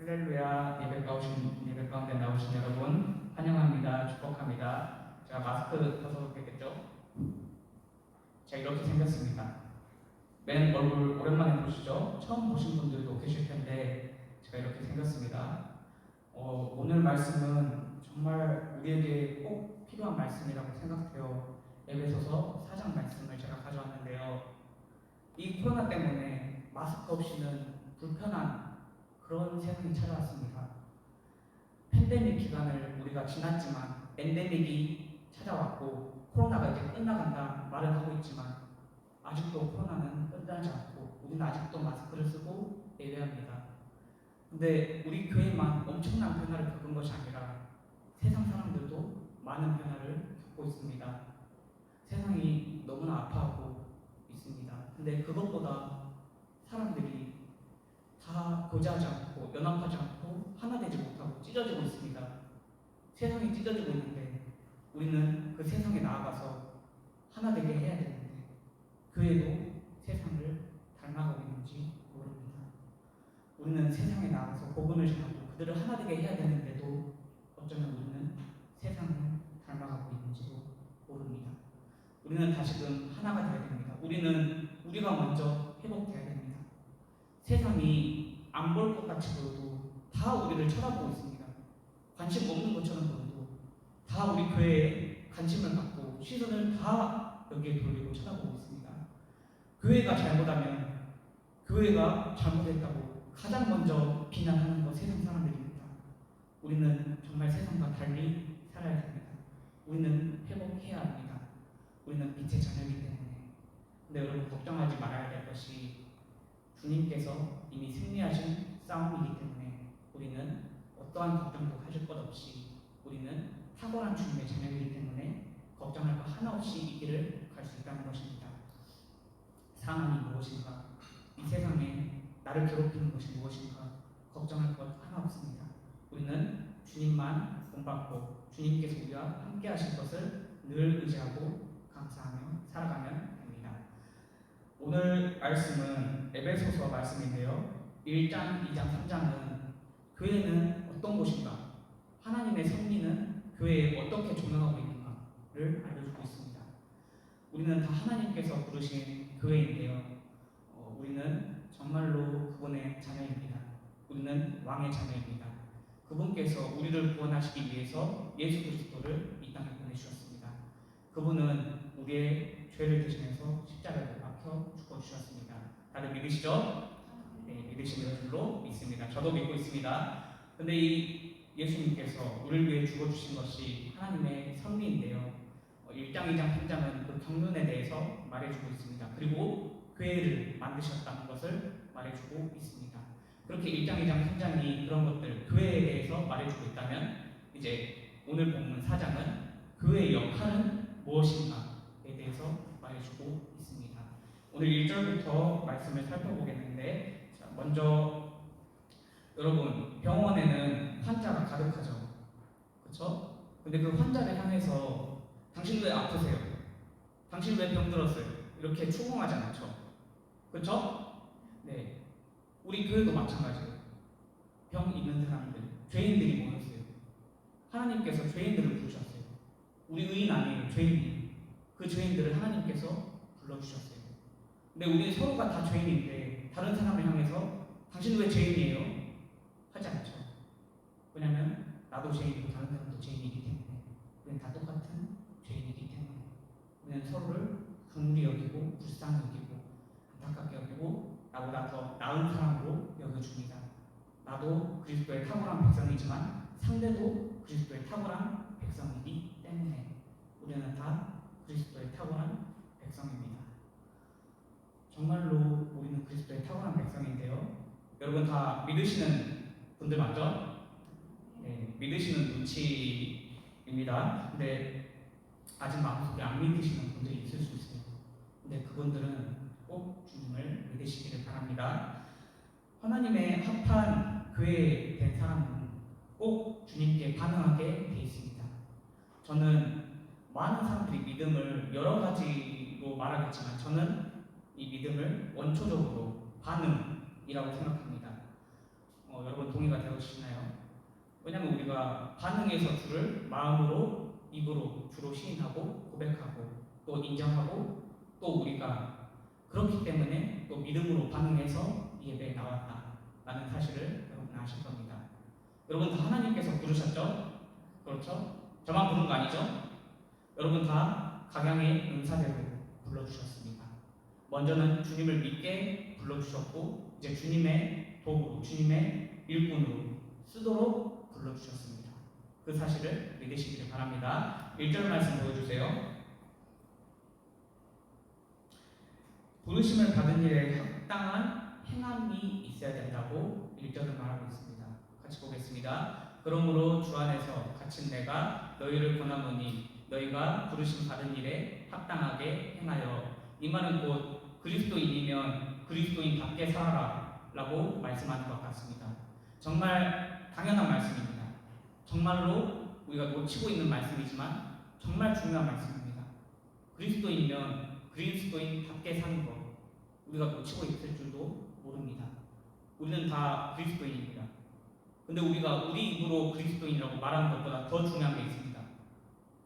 할렐루야. 예배 가운데 나오신 여러분 환영합니다. 축복합니다. 제가 마스크 벗어도 되겠죠? 제가 이렇게 생겼습니다. 맨 얼굴 오랜만에 보시죠? 처음 보신 분들도 계실 텐데 제가 이렇게 생겼습니다. 오늘 말씀은 정말 우리에게 꼭 필요한 말씀이라고 생각해요. 에베소서 4장 말씀을 제가 가져왔는데요. 이 코로나 때문에 마스크 없이는 불편한 그런 세상이 찾아왔습니다. 팬데믹 기간을 우리가 지났지만 엔데믹이 찾아왔고 코로나가 이제 끝나간다 말은 하고 있지만 아직도 코로나는 끝나지 않고 우리는 아직도 마스크를 쓰고 예배합니다. 근데 우리 교회만 엄청난 변화를 겪은 것이 아니라 세상 사람들도 많은 변화를 겪고 있습니다. 세상이 너무나 아파하고 있습니다. 근데 그것보다 사람들이 다 교제하지 않고 연합하지 않고 하나 되지 못하고 찢어지고 있습니다. 세상이 찢어지고 있는데 우리는 그 세상에 나아가서 하나 되게 해야 되는데 교회도 세상을 닮아가고 있는지 모릅니다. 우리는 세상에 나가서 복음을 전하고 그들을 하나 되게 해야 되는데도 어쩌면 우리는 세상을 닮아가고 있는지도 모릅니다. 우리는 다시금 하나가 되어야 됩니다. 우리가 먼저 회복되어야 됩니다. 세상이 안 볼 것 같이 보여도 다 우리를 쳐다보고 있습니다. 관심 없는 것처럼 보여도 다 우리 교회에 관심을 갖고 시선을 다 여기에 돌리고 쳐다보고 있습니다. 교회가 잘못하면 교회가 잘못했다고 가장 먼저 비난하는 것 세상 사람들입니다. 우리는 정말 세상과 달리 살아야 됩니다. 우리는 회복해야 합니다. 우리는 빛의 자녀이기 때문에. 근데 여러분 걱정하지 말아야 될 것이 주님께서 이미 승리하신 싸움이기 때문에 우리는 어떠한 걱정도 가질 것 없이 우리는 탁월한 주님의 자녀이기 때문에 걱정할 것 하나 없이 이 길을 갈 수 있다는 것입니다. 상황이 무엇인가? 이 세상에 나를 괴롭히는 것이 무엇인가? 걱정할 것 하나 없습니다. 우리는 주님만 본받고 주님께서 우리와 함께 하실 것을 늘 의지하고 감사하며 살아가면 됩니다. 오늘 말씀은 에베소서 말씀인데요. 1장, 2장, 3장은 교회는 어떤 곳인가? 하나님의 섭리는 교회에 어떻게 조명하고 있는가를 알려주고 있습니다. 우리는 다 하나님께서 부르신 교회인데요. 우리는 정말로 그분의 자녀입니다. 우리는 왕의 자녀입니다. 그분께서 우리를 구원하시기 위해서 예수 그리스도를 이 땅에 보내주셨습니다. 그분은 우리의 죄를 대신해서 십자가를 박혀 죽어주셨습니다. 다들 믿으시죠? 네, 믿으시는 줄로 믿습니다. 저도 믿고 있습니다. 근데 이 예수님께서 우리를 위해 죽어주신 것이 하나님의 섭리인데요. 1장, 2장, 3장은 그 경륜에 대해서 말해주고 있습니다. 그리고 교회를 만드셨다는 것을 말해주고 있습니다. 그렇게 1장, 2장, 3장이 그런 것들, 교회에 대해서 말해주고 있다면 이제 오늘 본문 4장은 교회의 역할은 무엇인가에 대해서 말해주고 있습니다. 오늘 1절부터 말씀을 살펴보겠는데 먼저 여러분 병원에는 환자가 가득하죠. 그렇죠? 근데 그 환자를 향해서 당신 왜 아프세요? 당신 왜 병들었어요? 이렇게 추궁하지 않죠. 그렇죠? 네. 우리 교회도 마찬가지예요. 병 있는 사람들, 죄인들이 모였어요. 하나님께서 죄인들을 부르셨어요. 우리 의인 아니에요. 죄인이에요. 그 죄인들을 하나님께서 불러주셨어요. 근데 우리 서로가 다 죄인인데 다른 사람을 향해서 당신 왜 죄인이에요? 하지 않죠. 왜냐하면 나도 죄인이고 다른 사람도 죄인이기 때문에 우리는 다 똑같은 죄인이기 때문에 우리는 서로를 긍휼히 여기고 불쌍히 여기고 안타깝게 여기고 나보다 더 나은 사람으로 여겨줍니다. 나도 그리스도의 탁월한 백성이지만 상대도 그리스도의 탁월한 백성이기 때문에 우리는 다 그리스도의 탁월한 백성입니다. 정말로 우리는 그리스도의 탁월한 백성인데요. 여러분 다 믿으시는 분들 맞죠? 네, 믿으시는 눈치입니다. 근데 아직 마음속에 안 믿으시는 분들이 있을 수 있어요. 근데 그분들은 꼭 주님을 믿으시기를 바랍니다. 하나님의 합한 교회에 된 사람은 꼭 주님께 반응하게 되어 있습니다. 저는 많은 사람들이 믿음을 여러 가지로 말하겠지만 저는 이 믿음을 원초적으로 반응이라고 생각합니다. 여러분 동의가 되어 우리가 반응해서 주를 마음으로 입으로 주로 시인하고 고백하고 또 인정하고 또 우리가 그렇기 때문에 또 믿음으로 반응해서 이 예배에 나왔다라는 사실을 여러분 아실 겁니다. 여러분 다 하나님께서 부르셨죠? 그렇죠? 저만 부른 거 아니죠? 여러분 다 각양의 은사대로 불러주셨습니다. 먼저는 주님을 믿게 불러주셨고 이제 주님의 도구로 주님의 일꾼으로 쓰도록 불러주셨습니다. 그 사실을 믿으시길 바랍니다. 1절 말씀 보여주세요. 부르심을 받은 일에 합당한 행함이 있어야 된다고 1절은 말하고 있습니다. 같이 보겠습니다. 그러므로 주 안에서 갇힌 내가 너희를 권하노니 너희가 부르심 받은 일에 합당하게 행하여, 이 말은 곧 그리스도인이면 그리스도인답게 살아라 라고 말씀하는 것 같습니다. 정말 당연한 말씀입니다. 정말로 우리가 놓치고 있는 말씀이지만 정말 중요한 말씀입니다. 그리스도인이면 그리스도인답게 사는 것 우리가 놓치고 있을 줄도 모릅니다. 우리는 다 그리스도인입니다. 근데 우리가 우리 입으로 그리스도인이라고 말하는 것보다 더 중요한 게 있습니다.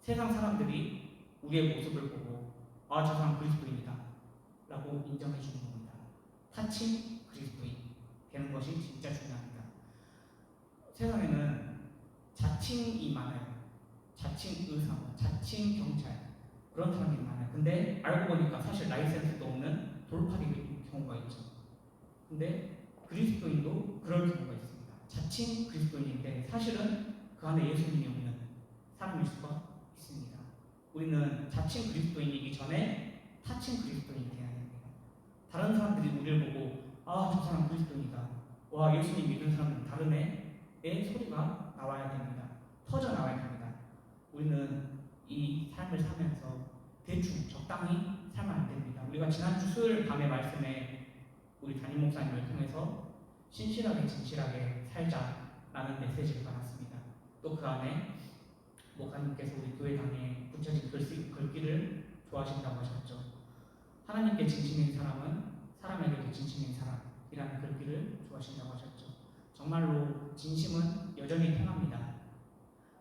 세상 사람들이 우리의 모습을 보고 아, 저 사람 그리스도인이다 라고 인정해 주는 겁니다. 타칭 그리스도인 되는 것이 진짜 중요합니다. 세상에는 자칭이 많아요. 자칭 의사, 자칭 경찰 그런 사람이 많아요. 근데 알고 보니까 사실 라이센스도 없는 돌팔이 경우가 있죠. 근데 그리스도인도 그럴 경우가 있습니다. 자칭 그리스도인인데 사실은 그 안에 예수님이 없는 사람일 수가 있습니다. 우리는 자칭 그리스도인이기 전에 타칭 그리스도인이 되어야 됩니다. 다른 사람들이 우리를 보고 아, 저 사람 그리스도인이다. 와, 예수님 믿는 사람은 다르네. 의 소리가 나와야 됩니다. 터져 나와야 됩니다. 우리는 이 삶을 살면서 대충 적당히 살면 안 됩니다. 우리가 지난주 수요일 밤의 말씀에 우리 담임 목사님을 통해서 신실하게 진실하게 살자라는 메시지를 받았습니다. 또 그 안에 목사님께서 우리 교회당에 붙여진 글귀를 좋아하신다고 하셨죠. 하나님께 진심인 사람은 사람에게도 진심인 사람이라는 글귀를 좋아하신다고 하셨죠. 정말로 진심은 여전히 통합니다.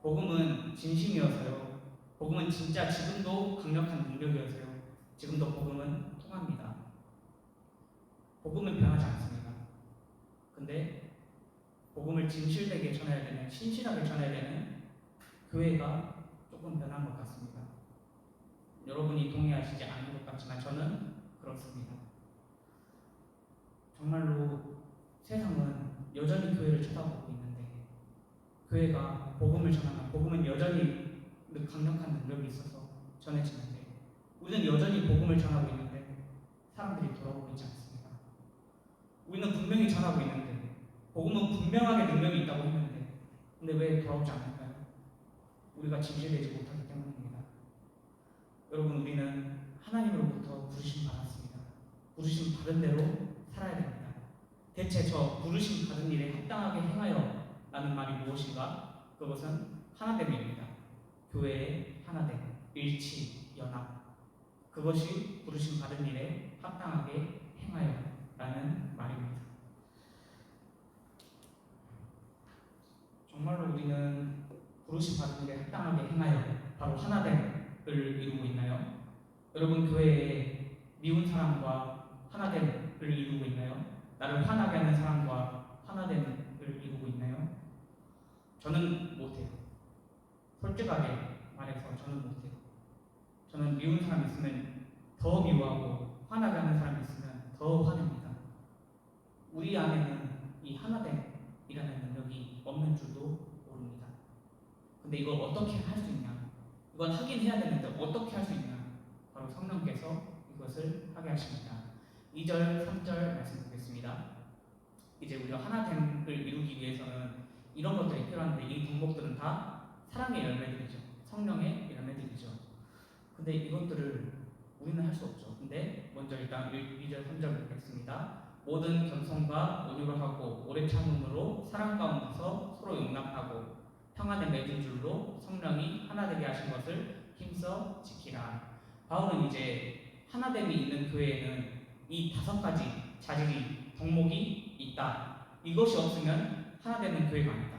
복음은 진심이어서요. 복음은 진짜 지금도 강력한 능력이어서요. 지금도 복음은 통합니다. 복음은 변하지 않습니다. 근데 복음을 진실되게 전해야 되는, 신실하게 전해야 되는 교회가 조금 변한 것 같습니다. 여러분이 동의하시지 않는 것 같지만 저는 그렇습니다. 정말로 세상은 여전히 교회를 쳐다보고 있는데 교회가 복음을 전하면 복음은 여전히 강력한 능력이 있어서 전해지는데 우리는 여전히 복음을 전하고 있는데 사람들이 돌아보고 있지 않습니다. 우리는 분명히 전하고 있는데 복음은 분명하게 능력이 있다고 했는데 근데 왜 돌아오지 않을까요? 우리가 진실되지 못하기 때문입니다. 여러분, 우리는 하나님으로부터 부르심 받았습니다. 부르심 받은 대로 살아야 됩니다. 대체 저 부르심 받은 일에 합당하게 행하여 라는 말이 무엇인가? 그것은 하나됨입니다. 교회의 하나됨, 일치, 연합. 그것이 부르심 받은 일에 합당하게 행하여 라는 말입니다. 정말로 우리는 부르심 받은 일에 합당하게 행하여 바로 하나됨을 이루고 있나요? 여러분, 교회에 미운 사람과 하나됨을 이루고 있나요? 나를 화나게 하는 사람과 하나됨을 이루고 있나요? 저는 못해요. 솔직하게 말해서 저는 못해요. 저는 미운 사람 있으면 더 미워하고 화나게 하는 사람 있으면 더 화냅니다. 우리 안에는 이 하나됨이라는 능력이 없는 줄도 모릅니다. 근데 이걸 어떻게 할 수 있냐? 이건 하긴 해야 되는데 어떻게 할 수 있냐? 바로 성령께서 이것을 하게 하십니다. 2절, 3절 말씀 보겠습니다. 이제 우리가 하나됨을 이루기 위해서는 이런 것들이 필요한데 이 덕목들은 다 사랑의 열매들이죠. 성령의 열매들이죠. 근데 이것들을 우리는 할 수 없죠. 근데 먼저 일단 2절, 3절 보겠습니다. 모든 겸손과 온유를 하고 오래 참음으로 사랑 가운데서 서로 용납하고 평안에 맺은 줄로 성령이 하나 되게 하신 것을 힘써 지키라. 바울은 이제 하나됨이 있는 교회에는 이 5가지 자질이 덕목이 있다. 이것이 없으면 하나되는 교회가 아니다.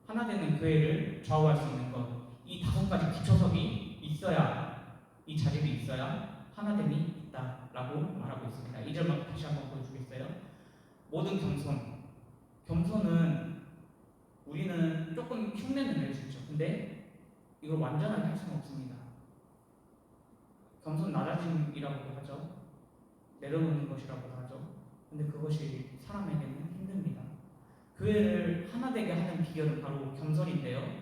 하나 되는 교회를 좌우할 수 있는 것, 이 5가지 기초석이 있어야, 이 자질이 있어야 하나됨이 있다라고 말하고 있습니다. 2절 다시 한번 보여주겠어요? 모든 겸손은 우리는 조금 흉내는 낼 수 있죠. 근데 이걸 완전하게 할 수는 없습니다. 겸손 낮아짐이라고도 하죠. 내려놓는 것이라고도 하죠. 근데 그것이 사람에게는 힘듭니다. 교회를 하나 되게 하는 비결은 바로 겸손인데요.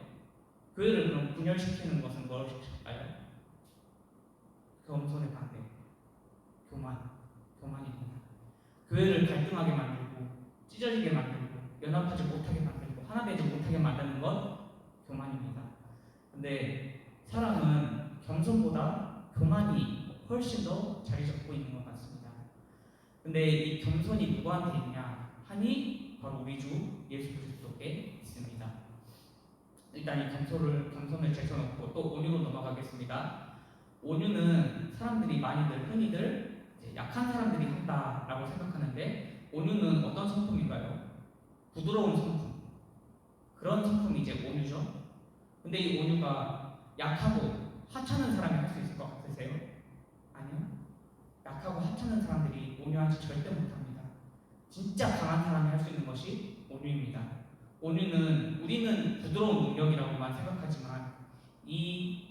교회를 그럼 분열시키는 것은 무엇일까요? 겸손의 반대, 교만입니다. 교회를 갈등하게 만들고 찢어지게 만들고 연합하지 못하게 만들고 하나 되지 못하게 만드는 것 교만입니다. 근데 사람은 겸손보다 교만이 훨씬 더 자리 잡고 있는 것 같습니다. 근데 이 겸손이 누구한테 있냐 하니 바로 우리 주 예수 그리스도께 있습니다. 일단 이 겸손을 제쳐놓고 또 온유로 넘어가겠습니다. 온유는 사람들이 많이들 흔히들 약한 사람들이 한다라고 생각하는데, 온유는 어떤 성품인가요? 부드러운 성품. 그런 성품이 이제 온유죠. 근데 이 온유가 약하고 하찮은 사람이 할 수 있을 것 같으세요? 아니요. 약하고 하찮은 사람들이 온유하지 절대 못합니다. 진짜 강한 사람이 할 수 있는 것이 온유입니다. 온유는 우리는 부드러운 능력이라고만 생각하지만 이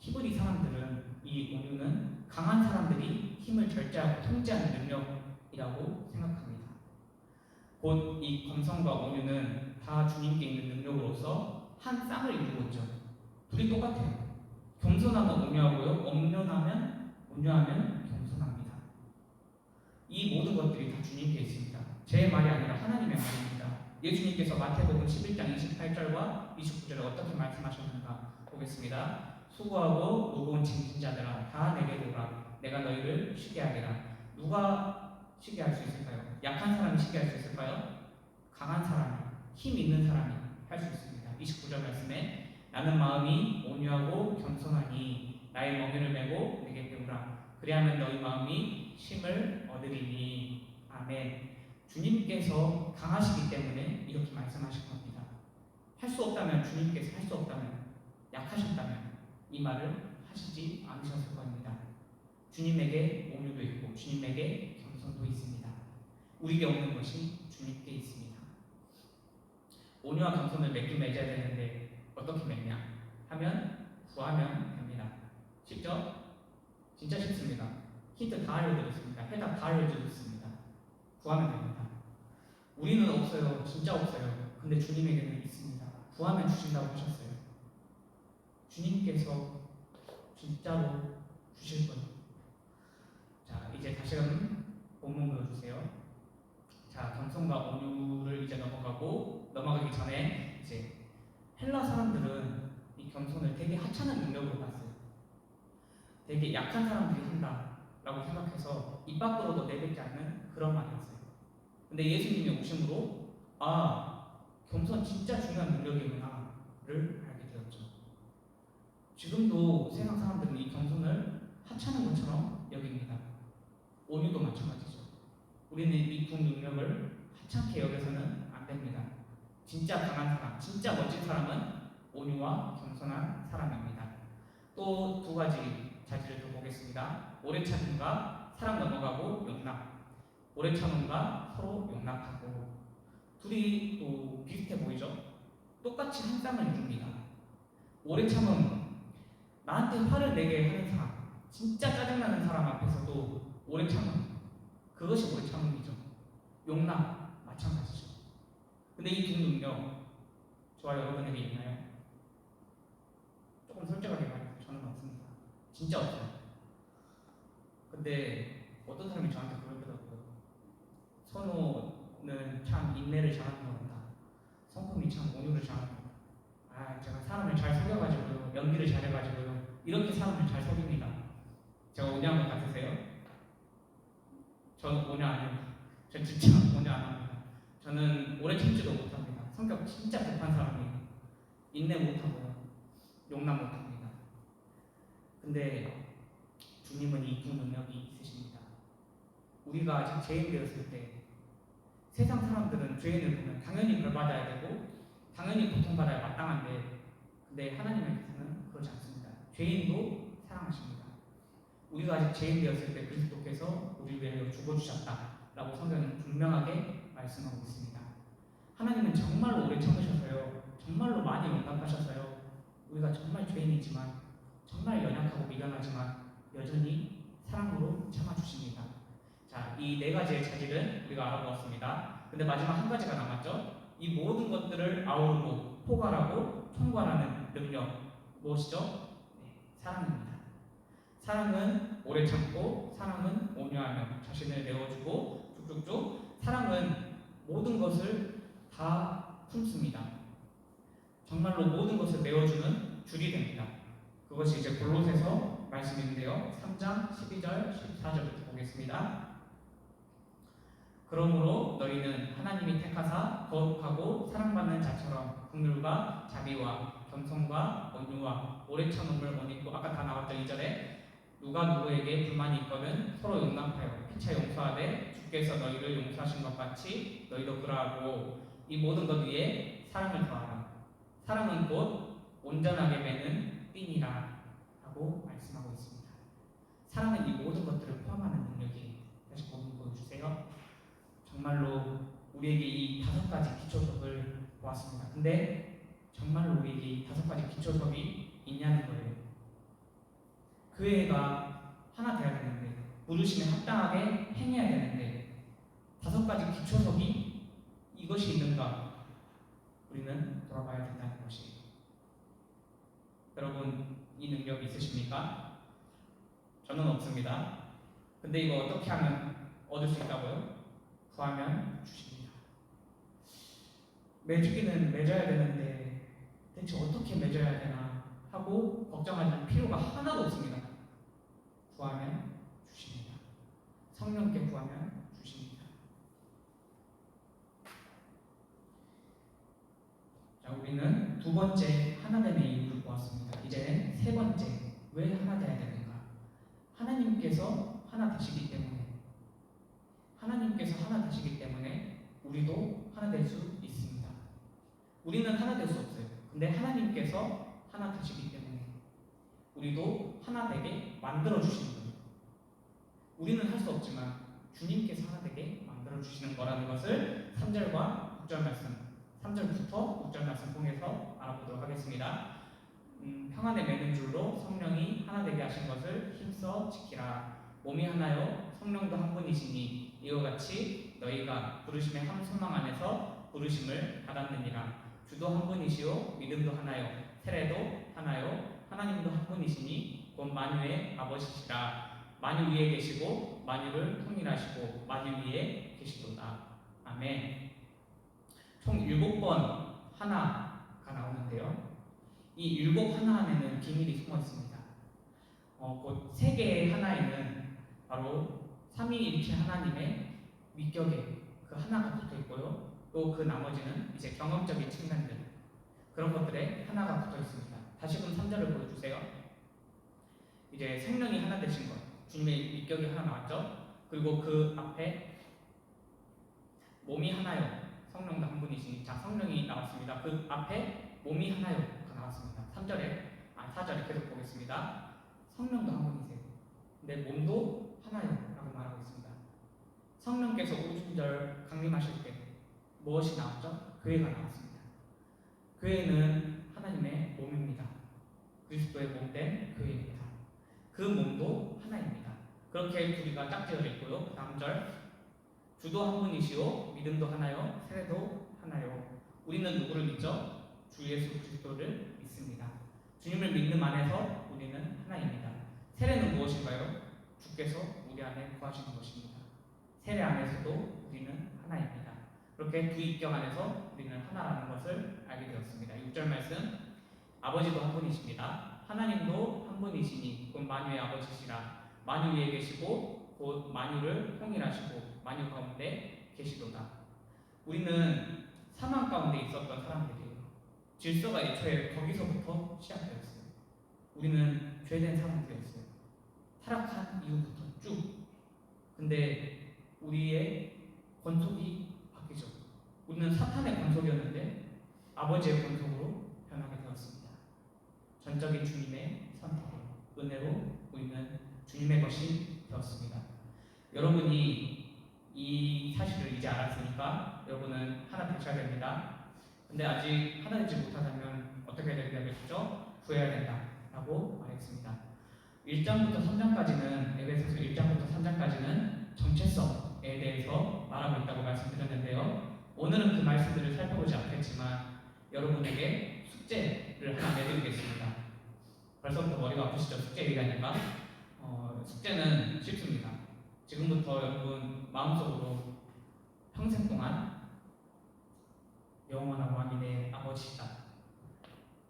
히브리 사람들은 이 온유는 강한 사람들이 힘을 절제하고 통제하는 능력이라고 생각합니다. 곧 이 겸손과 온유는 다 주님께 있는 능력으로서 한 쌍을 이루고 있죠. 둘이 똑같아요. 겸손하면 온유하고요, 온유하면 겸손합니다. 이 모든 것들이 다 주님께 있습니다. 제 말이 아니라 하나님의 말입니다. 예수님께서 마태복음 11장 28절과 29절에 어떻게 말씀하셨는가 보겠습니다. 수고하고 무거운 짐진 자들아 다 내게로 오라. 내가 너희를 쉬게 하리라. 누가 쉬게 할 수 있을까요? 약한 사람이 쉬게 할 수 있을까요? 강한 사람이, 힘 있는 사람이 할 수 있습니다. 29절 말씀에 나는 마음이 온유하고 겸손하니 나의 멍에를 메고 내게 배우라. 그리하면 너희 마음이 쉼을 얻으리니. 아멘. 주님께서 강하시기 때문에 이렇게 말씀하신 겁니다. 할 수 없다면, 주님께서 할 수 없다면, 약하셨다면 이 말을 하시지 않으셨을 겁니다. 주님에게 온유도 있고 주님에게 겸손도 있습니다. 우리에게 없는 것이 주님께 있습니다. 온유와 겸손을 맺긴 맺어야 되는데 어떻게 맺냐 하면 구하면 됩니다. 쉽죠? 진짜 쉽습니다. 힌트 다 알려드렸습니다. 해답 다 알려드렸습니다. 구하면 됩니다. 우리는 없어요. 진짜 없어요. 근데 주님에게는 있습니다. 구하면 주신다고 하셨어요. 주님께서 진짜로 주실 거예요. 자, 이제 다시금 본문 보여주세요. 자, 겸손과 온유를 이제 넘어가기 전에 이제 헬라 사람들은 이 겸손을 되게 하찮은 능력으로 봤어요. 되게 약한 사람들이 한다라고 생각해서 입 밖으로도 내뱉지 않는 그런 말이었어요. 근데 예수님이 오심으로 겸손 진짜 중요한 능력이구나를 알게 되었죠. 지금도 세상 사람들은 이 겸손을 하찮은 것처럼 여깁니다. 온유도 마찬가지죠. 우리는 이 두 능력을 하찮게 여겨서는 안 됩니다. 진짜 강한 사람, 진짜 멋진 사람은 온유와 겸손한 사람입니다. 또 두 가지 자질을 또 보겠습니다. 오래 참음과 사람 넘어가고 용납. 오래 참음과 서로 용납하고. 둘이 또 비슷해 보이죠? 똑같이 한 쌍을 이룹니다. 오래 참음, 나한테 화를 내게 하는 사람, 진짜 짜증나는 사람 앞에서도 오래 참음, 그것이 오래 참음이죠. 용납, 마찬가지죠. 근데 이 두 능력, 저와 여러분에게 있나요? 조금 솔직하게 말해서 저는 없습니다. 진짜 없어요. 근데 어떤 사람이 저한테 그러더라고요. 선호는 참 인내를 잘하는 것 같다. 성품이 참 온유를 잘하는 것 같다. 제가 사람을 잘 속여가지고요, 연기를 잘해가지고요, 이렇게 사람을 잘 속입니다. 제가 온유한 것 같으세요? 저는 온유 안 해요. 저 진짜 온유 안 합니다. 저는 오래 참지도 못합니다. 성격 진짜 급한 사람이에요. 인내 못하고요, 용납 못합니다. 근데 주님은 이 두 능력이 있으십니다. 우리가 아직 죄인 되었을 때 세상 사람들은 죄인을 보면 당연히 벌 받아야 되고 당연히 고통받아야 마땅한데, 근데 하나님께서는 그렇지 않습니다. 죄인도 사랑하십니다. 우리가 아직 죄인 되었을 때 그리스도께서 우리 위하여 죽어주셨다라고 성경은 분명하게 말씀하고 있습니다. 하나님은 정말로 오래 참으셔서요, 정말로 많이 용납하셔서요, 우리가 정말 죄인이지만, 정말 연약하고 미련하지만 여전히 사랑으로 참아주십니다. 자, 이 네 가지의 차질은 우리가 알아보았습니다. 근데 마지막 한 가지가 남았죠. 이 모든 것들을 아우르고 포괄하고 총괄하는 능력, 무엇이죠? 네, 사랑입니다. 사랑은 오래 참고, 사랑은 온유하며 자신을 내어주고, 쭉쭉쭉. 사랑은 모든 것을 다 품습니다. 정말로 모든 것을 메워주는 줄이 됩니다. 그것이 이제 골로새서 말씀인데요. 3장 12절 14절부터 보겠습니다. 그러므로 너희는 하나님이 택하사 거룩하고 사랑받는 자처럼 긍휼과 자비와 겸손과 온유와 오래 참음을 원하고, 아까 다 나왔죠. 2절에 누가 누구에게 불만이 있거든 서로 용납하여 피차 용서하되 주께서 너희를 용서하신 것 같이 너희도 그러하고 이 모든 것 위에 사랑을 더하라. 사랑은 곧 온전하게 매는 핀이라 하고 말씀하고 있습니다. 사랑은 이 모든 것들을 포함하는 능력이에요. 다시 보여주세요. 정말로 우리에게 이 5가지 기초석을 보았습니다. 근데 정말로 우리에게 이 5가지 기초석이 있냐는 거예요. 그 애가 하나 돼야 되는데, 부르심에 합당하게 행해야 되는데 5가지 기초석이 이것이 있는가, 우리는 돌아봐야 된다는 것이에요. 여러분, 이 능력이 있으십니까? 저는 없습니다. 근데 이거 어떻게 하면 얻을 수 있다고요? 구하면 주십니다. 매주기는 맺어야 되는데 대체 어떻게 맺어야 되나 하고 걱정하실 필요가 하나도 없습니다. 구하면 주십니다. 성령께 구하면 주십니다. 자, 우리는 2번째 하나됨의 이유를 보았습니다. 이제는 3번째, 왜 하나 되어야 되는가? 하나님께서 하나 되시기 때문에, 하나님께서 하나 되시기 때문에 우리도 하나 될 수 있습니다. 우리는 하나 될 수 없어요. 근데 하나님께서 하나 되시기 때문에 우리도 하나 되게 만들어 주시는 거예요. 우리는 할 수 없지만 주님께서 하나 되게 만들어 주시는 거라는 것을 3절과 6절 말씀, 3절부터 6절 말씀 통해서 알아보도록 하겠습니다. 평안에 매는 줄로 성령이 하나 되게 하신 것을 힘써 지키라. 몸이 하나요 성령도 한 분이시니 이와 같이 너희가 부르심의 한 소망 안에서 부르심을 받았느니라. 주도 한 분이시요 믿음도 하나요 세례도 하나요 하나님도 한 분이시니 곧 만유의 아버지시라. 만유 위에 계시고 만유를 통일하시고 만유 위에 계시도다. 아멘. 총 7번 하나가 나오는데요. 이 7 하나 안에는 비밀이 숨어 있습니다. 곧 3개의 하나에는 바로 삼위일체 하나님의 위격에 그 하나가 붙어 있고요. 또 그 나머지는 이제 경험적인 측면들, 그런 것들에 하나가 붙어 있습니다. 다시금 3절을 보여주세요. 이제 성령이 하나 되신 것, 주님의 위격이 하나 나왔죠. 그리고 그 앞에 몸이 하나요 성령도 한 분이시니, 자, 성령이 나왔습니다. 그 앞에 몸이 하나요가 나왔습니다. 4절에 계속 보겠습니다. 성령도 한 분이세요. 근데 몸도 하나요 라고 말하고 있습니다. 성령께서 오순절 강림하실 때 무엇이 나왔죠? 교회가 나왔습니다. 교회는 하나님의 몸입니다. 그리스도의 몸된 교회입니다. 그 몸도 하나입니다. 그렇게 둘이가 짝지어져 있고요. 그 다음 절, 주도 한 분이시오 믿음도 하나요 세례도 하나요. 우리는 누구를 믿죠? 주 예수 그리스도를 믿습니다. 주님을 믿는 안에서 우리는 하나입니다. 세례는 무엇인가요? 주께서 우리 안에 거하시는 것입니다. 세례 안에서도 우리는 하나입니다. 그렇게 두 입경 안에서 우리는 하나라는 것을 알게 되었습니다. 6절 말씀, 아버지도 한 분이십니다. 하나님도 한 분이시니 곧 만유의 아버지시라. 만유 위에 계시고 곧 만유를 통일하시고 만유 가운데 계시도다. 우리는 사망 가운데 있었던 사람들이에요. 질서가 애초에 거기서부터 시작되었어요. 우리는 죄된 사람들이었어요. 타락한 이후부터 쭉. 근데 우리의 권속이 바뀌죠. 우리는 사탄의 권속이었는데 아버지의 본속으로 변하게 되었습니다. 전적인 주님의 선택으로 은혜로 우리는 주님의 것이 되었습니다. 여러분이 이 사실을 이제 알았으니까 여러분은 하나 되셔야 됩니다. 근데 아직 하나 되지 못하다면 어떻게 되겠죠? 구해야 된다라고 말했습니다. 1장부터 3장까지는 에베소서 1장부터 3장까지는 정체성에 대해서 말하고 있다고 말씀드렸는데요. 오늘은 그 말씀들을 살펴보지 않겠지만 여러분에게 숙제를 하나 내드리겠습니다. 벌써부터 머리가 아프시죠? 숙제 얘기하니까. 숙제는 쉽습니다. 지금부터 여러분 마음속으로 평생 동안 영원한 왕이 내 아버지이다.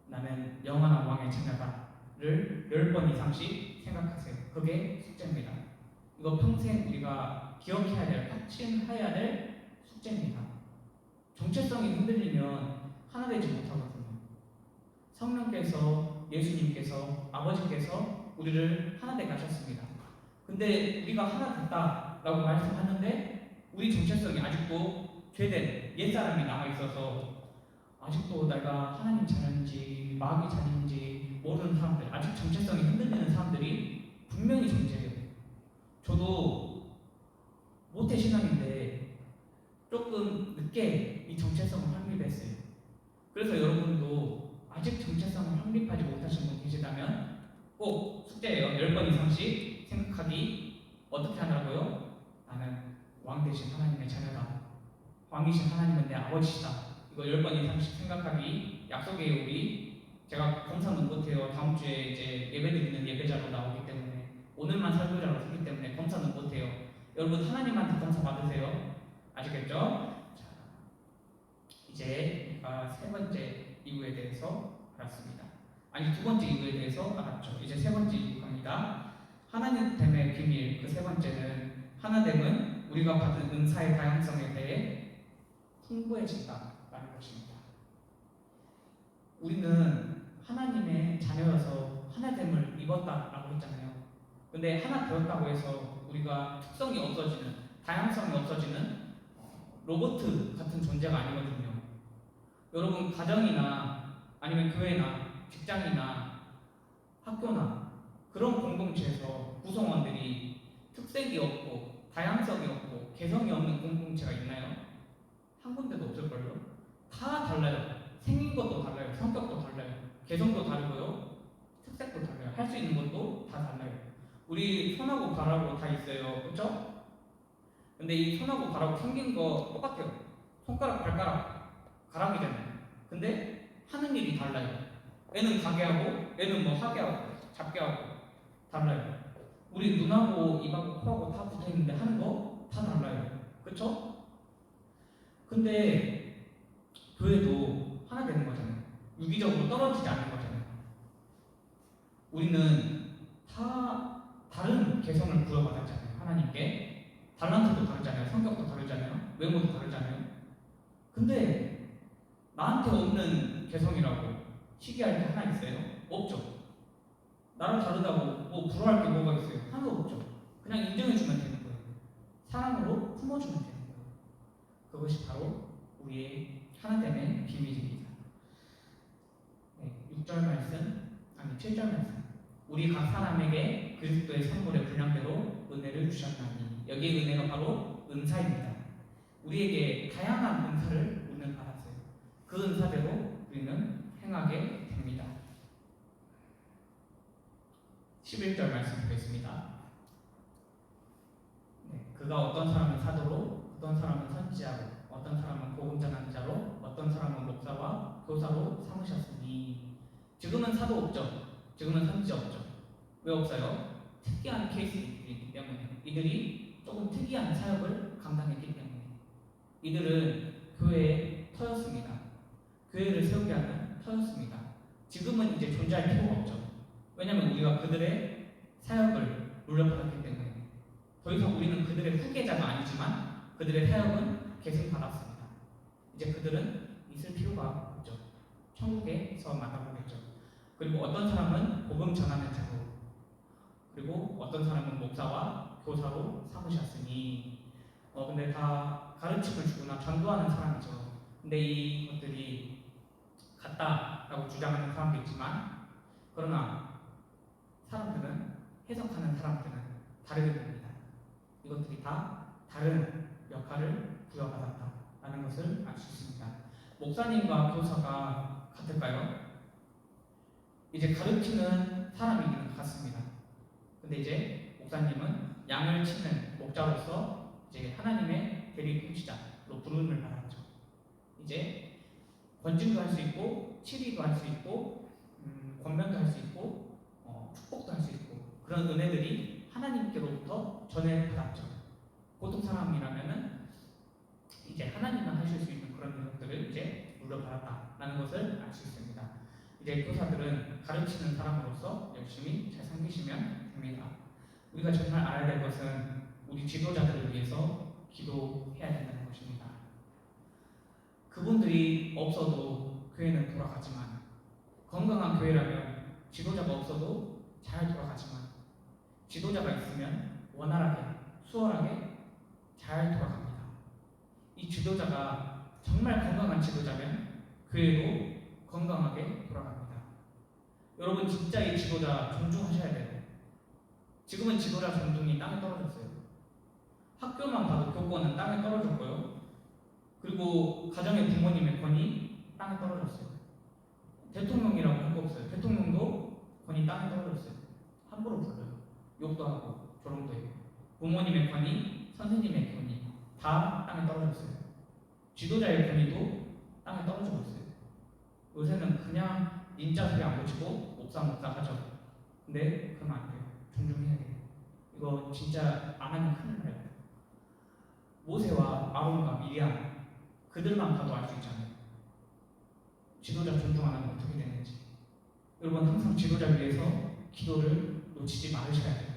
나는 영원한 왕의 자녀다를 10번 이상씩 생각하세요. 그게 숙제입니다. 이거 평생 우리가 기억해야 될, 확신해야 될 숙제입니다. 정체성이 흔들리면 하나 되지 못하거든요. 성령께서, 예수님께서, 아버지께서 우리를 하나 되게 하셨습니다. 근데 우리가 하나 됐다라고 말씀하는데 우리 정체성이 아직도 죄된 옛사람이 남아있어서 아직도 내가 하나님 자녀인지 마귀 자녀인지 모르는 사람들, 아직 정체성이 흔들리는 사람들이 분명히 존재해요. 저도 모태신앙인데 조금 늦게 이 정체성을 확립했어요. 그래서 여러분도 아직 정체성을 확립하지 못하신 분 계시다면 꼭 숙제예요. 10번 이상씩 생각하기. 어떻게 하냐고요? 나는 왕 대신 하나님의 자녀다. 왕이신 하나님은 내 아버지시다. 이거 10번 이상씩 생각하기 약속이에요. 우리 제가 검사는 못해요. 다음 주에 이제 예배드리는 예배자로 나오기 때문에 오늘만 설교자로 쓰기 때문에 검사는 못해요. 여러분 하나님한테 검사 받으세요. 아시겠죠? 자, 이제 우리가 세 번째 이유에 대해서 알았습니다. 아니 두 번째 이유에 대해서 알았죠. 이제 세 번째 이유 갑니다. 하나님됨의 비밀. 그 세 번째는 하나됨은 우리가 받은 은사의 다양성에 대해 풍부해진다라는 것입니다. 우리는 하나님의 자녀여서 하나됨을 입었다라고 했잖아요. 근데 하나 되었다고 해서 우리가 특성이 없어지는, 다양성이 없어지는 로봇 같은 존재가 아니거든요. 여러분 가정이나 아니면 교회나 직장이나 학교나 그런 공동체에서 구성원들이 특색이 없고 다양성이 없고 개성이 없는 공동체가 있나요? 한 군데도 없을걸요? 다 달라요. 생긴 것도 달라요. 성격도 달라요. 개성도 다르고요. 특색도 달라요. 할 수 있는 것도 다 달라요. 우리 손하고 발하고 다 있어요. 그렇죠? 근데 이 손하고 발하고 생긴 거 똑같아요. 손가락, 발가락, 가락이잖아요. 근데 하는 일이 달라요. 얘는 가게 하고 얘는 뭐 하게 하고 잡게 하고 달라요. 우리 눈하고 입하고 코하고 다 붙어있는데 하는 거 다 달라요. 그쵸? 근데 교회도 하나 되는 거잖아요. 유기적으로 떨어지지 않는 거잖아요. 우리는 다 다른 개성을 부여받았잖아요. 하나님께. 달란트도 다르잖아요. 성격도 다르잖아요. 외모도 다르잖아요. 근데 나한테 없는 개성이라고 시기할 게 하나 있어요? 없죠. 나랑 다르다고 뭐 부러워할 게 뭐가 있어요? 하나도 없죠. 그냥 인정해주면 되는 거예요. 사랑으로 품어주면 되는 거예요. 그것이 바로 우리의 하나됨의 비밀입니다. 네, 6절 말씀, 아니 7절 말씀. 우리 각 사람에게 그리스도의 선물의 분량대로 은혜를 주셨나니. 여기의 은혜가 바로 은사입니다. 우리에게 다양한 은사를 우리는 받았어요. 그 은사대로 우리는 행하게 됩니다. 11절 말씀 보겠습니다. 네, 그가 어떤 사람은 사도로, 어떤 사람은 선지자로, 어떤 사람은 복음 전하는 자로, 어떤 사람은 목사와 교사로 삼으셨으니. 지금은 사도 없죠. 지금은 선지자 없죠. 왜 없어요? 특이한 케이스이기 때문에. 이들이 조금 특이한 사역을 감당했기 때문에. 이들은 교회의 터였습니다. 교회를 세우게 하는 터였습니다. 지금은 이제 존재할 필요가 없죠. 왜냐하면 우리가 그들의 사역을 물려받았기 때문에. 더 이상 우리는 그들의 후계자가 아니지만 그들의 사역은 계승받았습니다. 이제 그들은 있을 필요가 없죠. 천국에서 만나보겠죠. 그리고 어떤 사람은 복음 전하는 자로, 그리고 어떤 사람은 목사와 교사로 삼으셨으니. 근데 다 가르침을 주거나 전도하는 사람이죠. 근데 이것들이 같다라고 주장하는 사람도 있지만, 그러나 사람들은, 해석하는 사람들은 다르게 봅니다. 이것들이 다 다른 역할을 부여받았다라는 것을 알 수 있습니다. 목사님과 교사가 같을까요? 이제 가르치는 사람이기는 같습니다. 근데 이제 목사님은 양을 치는 목자로서 이제 하나님의 대리 통치자로 부름을 받았죠. 이제 권징도 할 수 있고, 치리도 할 수 있고, 권면도 할 수 있고, 축복도 할 수 있고, 그런 은혜들이 하나님께로부터 전해받았죠. 보통 사람이라면은 이제 하나님만 하실 수 있는 그런 능력들을 이제 물려받았다라는 것을 알 수 있습니다. 이제 교사들은 가르치는 사람으로서 열심히 잘 섬기시면 됩니다. 우리가 정말 알아야 될 것은 우리 지도자들을 위해서 기도해야 된다는 것입니다. 그분들이 없어도 교회는 돌아가지만, 건강한 교회라면 지도자가 없어도 잘 돌아가지만, 지도자가 있으면 원활하게, 수월하게 잘 돌아갑니다. 이 지도자가 정말 건강한 지도자면 교회도 건강하게 돌아갑니다. 여러분, 진짜 이 지도자 존중하셔야 돼요. 지금은 지도자 존중이 땅에 떨어졌어요. 학교만 봐도 교권은 땅에 떨어졌고요. 그리고 가정의 부모님의 권위 땅에 떨어졌어요. 대통령이라고 할 거 없어요. 대통령도 권위 땅에 떨어졌어요. 함부로 불러요. 욕도 하고 조롱도 해요. 부모님의 권위, 선생님의 권위 다 땅에 떨어졌어요. 지도자의 권위도 땅에 떨어지고 있어요. 요새는 그냥 인자 소리 안 고치고 옥사 하죠. 근데 그러면 안 돼요. 존중해야 돼요. 이거 진짜 안 하면 큰일 나요. 모세와 아론과 미리암, 그들만 봐도 알 수 있잖아요. 지도자 존중 안 하면 어떻게 되는지. 여러분, 항상 지도자 위해서 기도를 놓치지 말으셔야 돼요.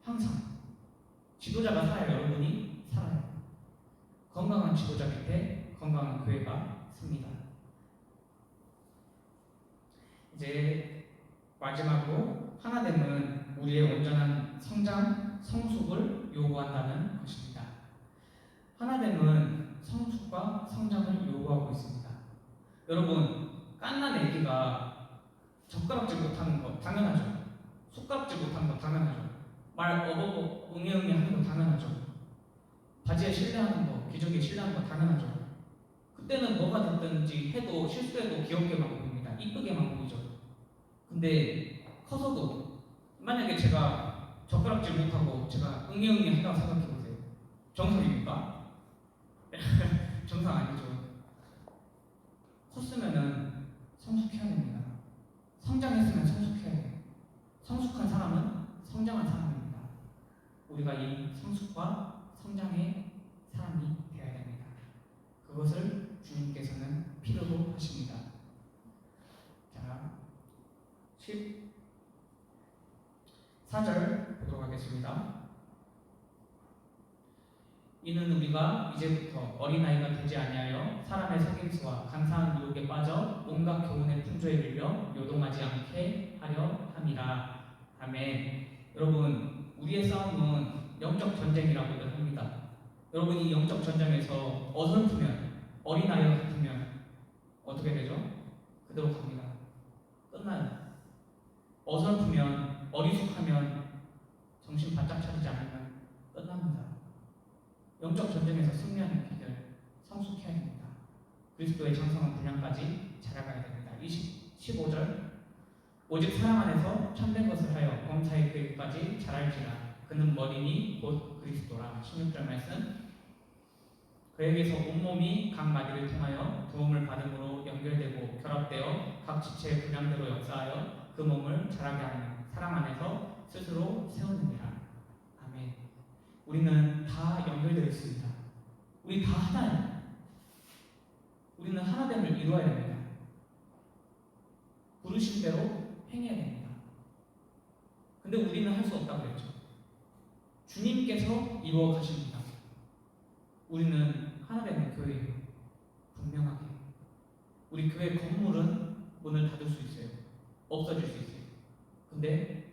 항상 지도자가 살아야 여러분이 살아요. 건강한 지도자 밑에 건강한 교회가 습니다. 이제 마지막으로 하나됨은 우리의 온전한 성장, 성숙을 요구한다는 것입니다. 하나됨은 성숙과 성장을 요구하고 있습니다. 여러분, 갓난 애기가 젓가락질 못하는 거 당연하죠. 숟가락질 못하는 거 당연하죠. 말 어버버 응애응애 하는 거 당연하죠. 바지에 실내하는 거, 기저귀에 실내하는 거 당연하죠. 그때는 뭐가 됐든지 해도 실수해도 귀엽게만 보입니다. 이쁘게만 보이죠. 근데 커서도 만약에 제가 젓가락질 못하고 제가 응애응애 한다고 생각해보세요. 정상입니까? 정상 아니죠. 컸으면은 성숙해야 됩니다. 성장했으면 성숙해야 돼요. 성숙한 사람은 성장한 사람입니다. 우리가 이 성숙과 성장의 사람이 되어야 됩니다. 그것을 주님께서는 필요로 하십니다. 자, 14절 보도록 하겠습니다. 이는 우리가 이제부터 어린아이가 되지 아니하여 사람의 속임수와 간사한 유혹에 빠져 온갖 교훈의 풍조에 밀려 요동하지 않게 하려 함이라. 아멘. 여러분, 우리의 싸움은 영적 전쟁이라고도 합니다. 여러분, 이 영적 전쟁에서 어설프면, 어린아이 같으면 어떻게 되죠? 그대로 갑니다. 끝나요. 어설프면, 어리숙하면, 정신 바짝 차리지 않으면 끝납니다. 영적 전쟁에서 승리하는 비결, 성숙해야 됩니다. 그리스도의 장성한 분량까지 자라가야 됩니다. 15절, 오직 사랑 안에서 참된 것을 하여 범사의 계획까지 자랄지라. 그는 머리니 곧 그리스도라. 16절 말씀, 그에게서 온몸이 각 마디를 통하여 도움을 받음으로 연결되고 결합되어 각 지체의 분량대로 역사하여 그 몸을 자라게 하는 사랑 안에서 스스로 세우느니라. 아멘. 우리는 다 연결되어 있습니다. 우리 다 하나예요. 우리는 하나됨을 이루어야 됩니다. 부르신 대로 행해야 됩니다. 근데 우리는 할 수 없다고 그랬죠. 주님께서 이루어 가십니다. 우리는 하나됨의 교회예요. 분명하게. 우리 교회 건물은 문을 닫을 수 있어요. 없어질 수 있어요. 근데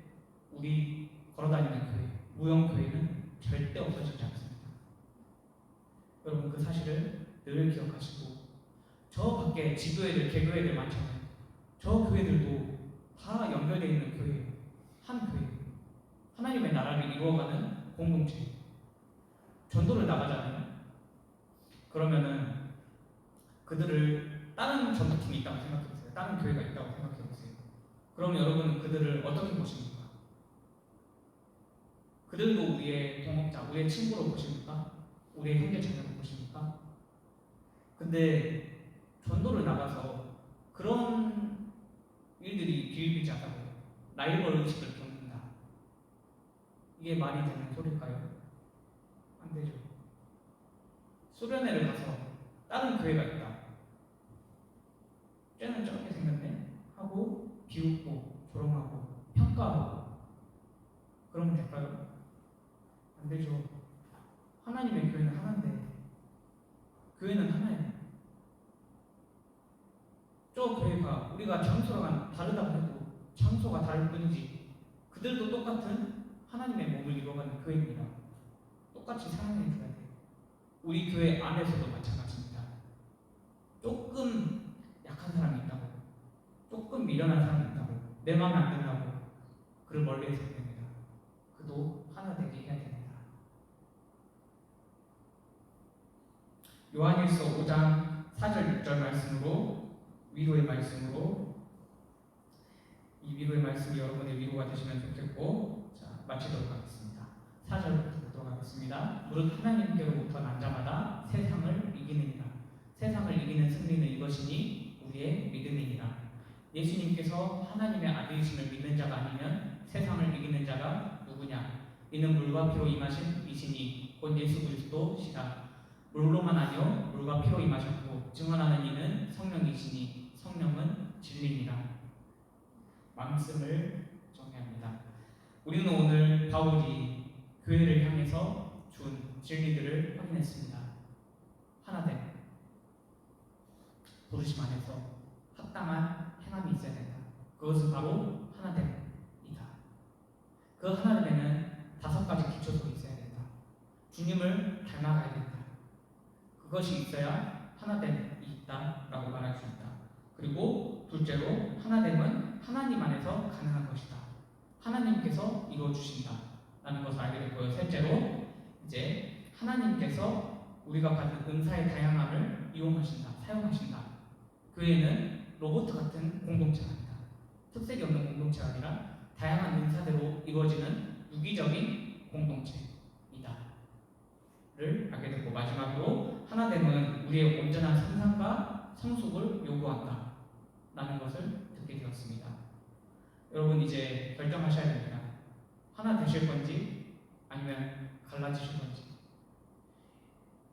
우리 걸어다니는 교회, 무형교회는 절대 없어지지 않습니다. 여러분, 그 사실을 늘 기억하시고 저 밖에 밖에 지교회들, 개교회들 많잖아요. 저 교회들도 다 연결되어 있는 교회예요. 한 교회. 하나님의 나라를 이루어가는 공동체. 전도를 나가잖아요. 그러면은 그들을 다른 전도팀이 있다고 생각해보세요. 다른 교회가 있다고 생각해보세요. 그럼 여러분은 그들을 어떻게 보십니까? 그들도 우리의 동업자, 우리의 친구로 보십니까? 우리의 형제 자매로 보십니까? 근데 전도를 나가서 그런 일들이 비일비재하다고요. 라이벌 의식을 겪는다. 이게 말이 되는 소리일까요? 안 되죠. 수련회를 가서 다른 교회가 있다. 쟤는 저렇게 생겼네? 하고 비웃고 조롱하고 평가하고 그러면 될까요? 안 되죠. 하나님의 교회는 하나인데 교회는 하나예요. 저 교회가 우리가 장소가 다르다고 해도 장소가 다를 뿐이지 그들도 똑같은 하나님의 몸을 이루어가는 교회입니다. 똑같이 사랑해 줘야 돼요. 우리 교회 안에서도 마찬가지입니다. 조금 약한 사람이 있다고, 조금 미련한 사람이 있다고, 내 마음에 안 든다고 그를 멀리해서 됩니다. 그도 하나 되게 해야 됩니다. 요한일서 5장 4절 6절 말씀으로 위로의 말씀으로 이 위로의 말씀이 여러분의 위로가 되시면 좋겠고 자 마치도록 하겠습니다. 4절부터 보도록 하겠습니다. 무릇 하나님께로부터 난 자마다 세상을 이기느니라. 세상을 이기는 승리는 이것이니 우리의 믿음이니라. 예수님께서 하나님의 아들이심을 믿는 자가 아니면 세상을 이기는 자가 누구냐? 이는 물과 피로 임하신 이시니 곧 예수 그리스도시라. 물로만 아니요 물과 피로 임하셨고 증언하는 이는 성령이시니 성령은 진리니라. 말씀을 정리합니다. 우리는 오늘 바울이 교회를 향해서 준 진리들을 확인했습니다. 하나됨, 부르심 안에서 합당한 행함이 있어야 된다. 그것은 바로 하나됨이다. 그 하나됨에는 5가지 기초가 있어야 된다. 주님을 닮아가야 된다. 그것이 있어야 하나됨이 있다라고 말할 수 있다. 그리고 둘째로 하나됨은 하나님 안에서 가능한 것이다. 하나님께서 이루어 주신다. 라는 것을 알게 됐고요. 셋째로 이제 하나님께서 우리가 받은 은사의 다양함을 이용하신다. 사용하신다. 교회는 로봇 같은 공동체가 아니다. 특색이 없는 공동체가 아니라 다양한 은사대로 이루어지는 유기적인 공동체이다. 를 알게 됐고 마지막으로 하나됨은 우리의 온전한 상상과 성숙을 요구한다. 라는 것을 듣게 되었습니다. 여러분 이제 결정하셔야 됩니다. 하나 되실 건지 아니면 갈라지실 건지.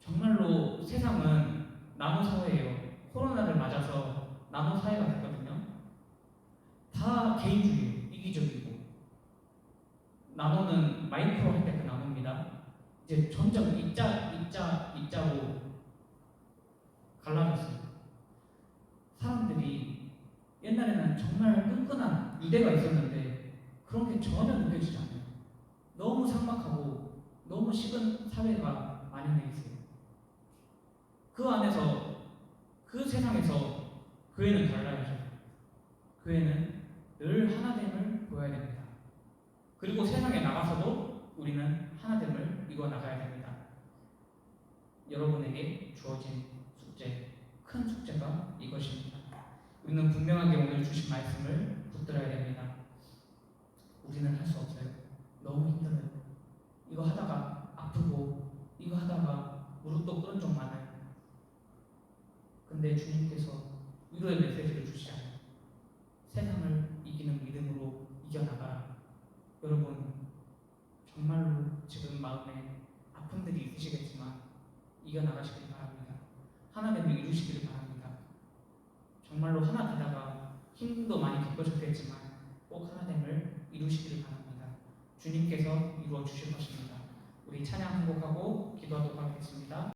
정말로 세상은 나노 사회예요. 코로나를 맞아서 나노 사회가 됐거든요. 다 개인주의예요. 이기적이고. 나노는 마이크로 할 때 그 나노입니다. 이제 점점 입자로 갈라졌어요. 사람들이 옛날에는 정말 끈끈한 유대가 있었는데 그런 게 전혀 느껴지지 않아요. 너무 삭막하고 너무 식은 사회가 만연해 있어요. 그 안에서 그 세상에서 교회는 달라야죠. 교회는 늘 하나됨을 보여야 됩니다. 그리고 세상에 나가서도 우리는 하나됨을 이루어 나가야 됩니다. 여러분에게 주어진 숙제, 큰 숙제가 이것입니다. 우리는 분명하게 오늘 주신 말씀을 붙들어야 됩니다. 우리는 할 수 없어요. 너무 힘들어요. 이거 하다가 아프고 이거 하다가 무릎도 꿇은 적 많아요. 근데 주님께서 위로의 메시지를 주시잖아요. 세상을 이기는 믿음으로 이겨나가라. 여러분 정말로 지금 마음에 아픔들이 있으시겠지만 이겨나가시길 바랍니다. 하나됨을 이루시기를 바랍니다. 정말로 하나 되다가 힘도 많이 겪으셨겠지만 꼭 하나됨을 이루시기를 바랍니다. 주님께서 이루어 주실 것입니다. 우리 찬양 행복하고 기도하도록 하겠습니다.